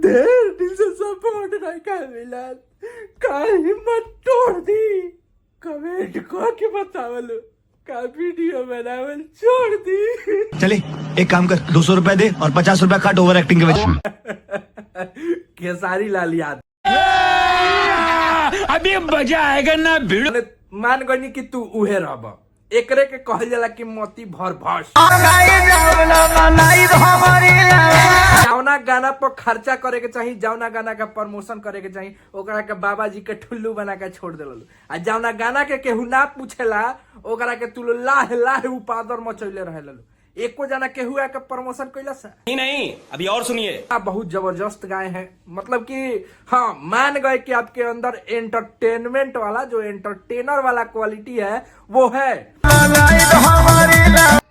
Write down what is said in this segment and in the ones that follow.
ढेर दिन से सपोर्ट नहीं कर मिला, का हिम्मत तोड़ दी। कमेंट को के बतावलो का वीडियो बनावल छोड़ दी। चले एक काम कर, 200 रुपए दे और 50 रुपए काट ओवर एक्टिंग के वजह। खेसारी लाल यादव अभी मजा आएगा ना भीड़। मान गनी कि तू उहे रहब, एकरे के कहल जाला कि मोती भर भस। जौना गाना पर खर्चा करे के चाहिए, जौना गाना का प्रमोशन करे के चाहिए, ओकरा के बाबा जी के ठुल्लू बना के छोड़ देलू। आ जौना गाना के केहू ना पूछेला, ओकरा के तू लाह लाह उपादर मचैले रहेलू। एको जना केहू के प्रमोशन कैला सा नहीं, अभी और सुनिए। आप बहुत जबरदस्त गाए हैं, मतलब कि हाँ मान गए कि आपके अंदर एंटरटेनमेंट वाला, जो एंटरटेनर वाला क्वालिटी है वो है।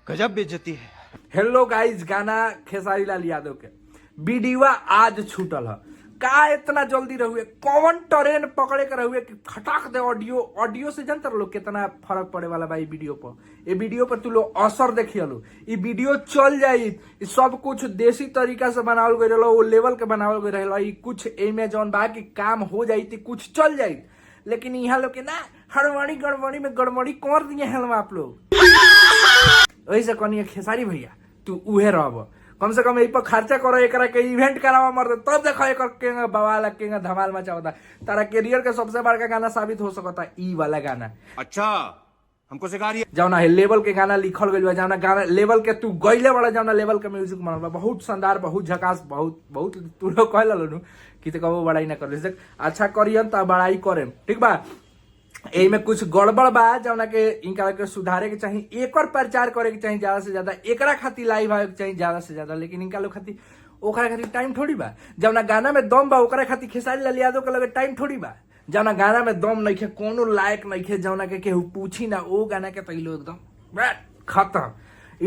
गजब बेइज्जती है। हेलो गाइस, गाना खेसारी लाल यादव के वीडियो आज छूटल है। का इतना जल्दी रहुए, कौन ट्रेन पकड़े के रहुए कि खटाक दे ऑडियो से जानते लोग कितना फर्क पड़े वाला बा। वीडियो पर, ये वीडियो पर तू लोग असर देखिए लो, ये वीडियो चल जाई। सब कुछ देसी तरीका से बनावल गई रहो, वो लेवल के बनावल गई रहो। कुछ एमे जौन बा कि काम हो जाई, कुछ चल जाई। लेकिन यहाँ लोग के ना हड़बड़ी गड़बड़ी में गड़बड़ी कर दिए हैं आप लोग। वही से कहनी खेसारी भैया तू उहे रहब, कम से कम यही पर खर्चा करो, एक के इवेंट करावा मर दे, तब देखो एक केंगा बवाल केंगा धमाल मचा होता। तारा करियर के सबसे बड़का गाना साबित हो सकता है ई वाला गाना। अच्छा हमको सिखा रही है। जौना है लेवल के गाना लिखल गइल बा, जौना गाना लेवल के तू गइले बड़ा, जौना लेवल के म्यूजिक बनल बा, बहुत शानदार, बहुत झकास, बहुत तू लोग कहल लो कि तो कबो बड़ाई ना कर। अच्छा करियन त बड़ाई करेम, ठीक बा। एही में कुछ गड़बड़ बा जौना के इनका के सुधारे के चाहिए, एक और प्रचार करे के चाहिए ज्यादा से ज्यादा, एकरा खातिर लाइव आवे के चाहिए ज्यादा से ज्यादा। लेकिन इनका लोग खातिर ओकरा खातिर टाइम थोड़ी बा। जौना गाना में दम बा ओकरा खातिर खेसारी लाल यादव के लगे टाइम थोड़ी बा। जौना गाना में दम नहीं खे, कोनो लायक नहीं खे, जौना के केहू पूछी ना, वो गाना के तैलो एकदम खत्म।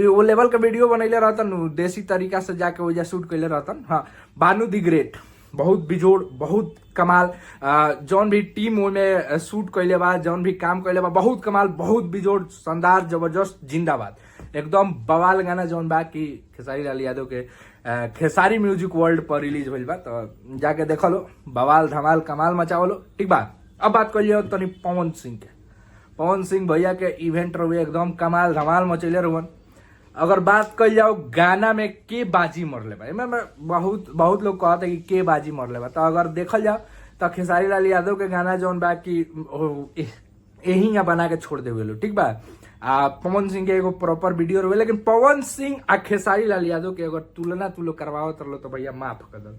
वो लेवल के वीडियो बनैले रहतन, देसी तरीका से जाके वजह शूट कैले रहतन। हाँ, बानू दी ग्रेट, बहुत बिजोड़, बहुत कमाल। जौन भी टीम में शूट कैले बा, जौन भी काम कैले बा, बहुत कमाल, बहुत बिजोड़, शानदार, जबरदस्त, जिंदाबाद, एकदम बवाल गाना जौन बा कि खेसारी लाल यादव के खेसारी म्यूजिक वर्ल्ड पर रिलीज भइल बा। तो जाके देख लो, बवाल धमाल कमाल मचाओ लो, ठीक बा। अब बात करिए तनी पवन सिंह के। पवन सिंह भैया के इवेंट रहे एकदम कमाल धमाल मचैले रहन। अगर बात कल जाओ गाना में के बाजी मरले बा, मैं बहुत लोग कहते हैं कि के बाजी मरले बा, तो अगर देखल जाओ तो खेसारी लाल यादव के गाना जौन बा कि यही बना के छोड़ देवे लो, ठीक बा। पवन सिंह के एगो प्रॉपर वीडियो रहे, लेकिन पवन सिंह आ खेसारी लाल यादव के अगर तुलना तू लोग करवाओ तो तो भैया माफ कर दो।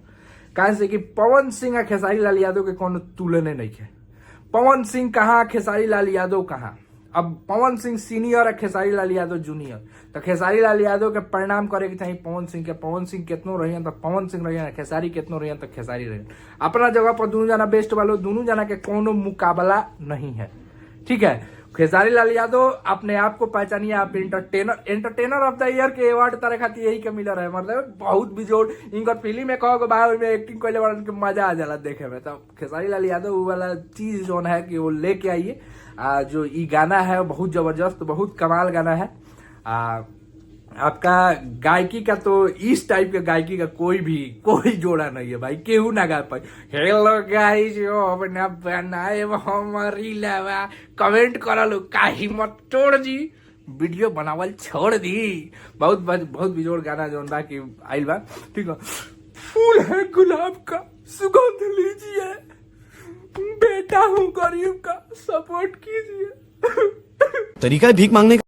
कहा से कि पवन सिंह आ खेसारी लाल यादव के कोनो तुलने नहीं है। पवन सिंह कहाँ, खेसारी लाल यादव कहाँ। अब पवन सिंह सीनियर है, खेसारी लाल यादव जूनियर, तो खेसारी लाल यादव के परिणाम करे के चाहिए पवन सिंह के। पवन सिंह कितनो रही तो पवन सिंह रही, खेसारी कितनो रही तो खेसारी रही। अपना जगह पर दोनों जना बेस्ट वालों, दोनों जना के कोनो मुकाबला नहीं है, ठीक है। खेसारी लाल यादव अपने आप को पहचानिए, आप एंटरटेनर ऑफ द ईयर के अवार्ड तरह खातिर यही के मिलर है। मतलब बहुत बिजोड़ इनकर फिल्म में कहो बाहर में एक्टिंग कैले बड़ा के मजा आ जाला देखे में। तो खेसारी लाल यादव वो वाला चीज जो है कि वो लेके आइए। जो ये गाना है बहुत जबरदस्त, बहुत कमाल गाना है। आपका गायकी का तो इस टाइप के गायकी का कोई जोड़ा नहीं है भाई, केहू ना गा पाई। हेलो गाइस, अपना बनाए हमारी लावा, कमेंट करा लो, का हिम्मत तोड़ दी, वीडियो बनावल छोड़ दी। बहुत बिजोड़ गाना जो बा कि आइल बा, ठीक है। फूल है गुलाब का, सुगंध लीजिए, बेटा हूँ गरीब का, सपोर्ट कीजिए। तरीका है भीख मांगने का।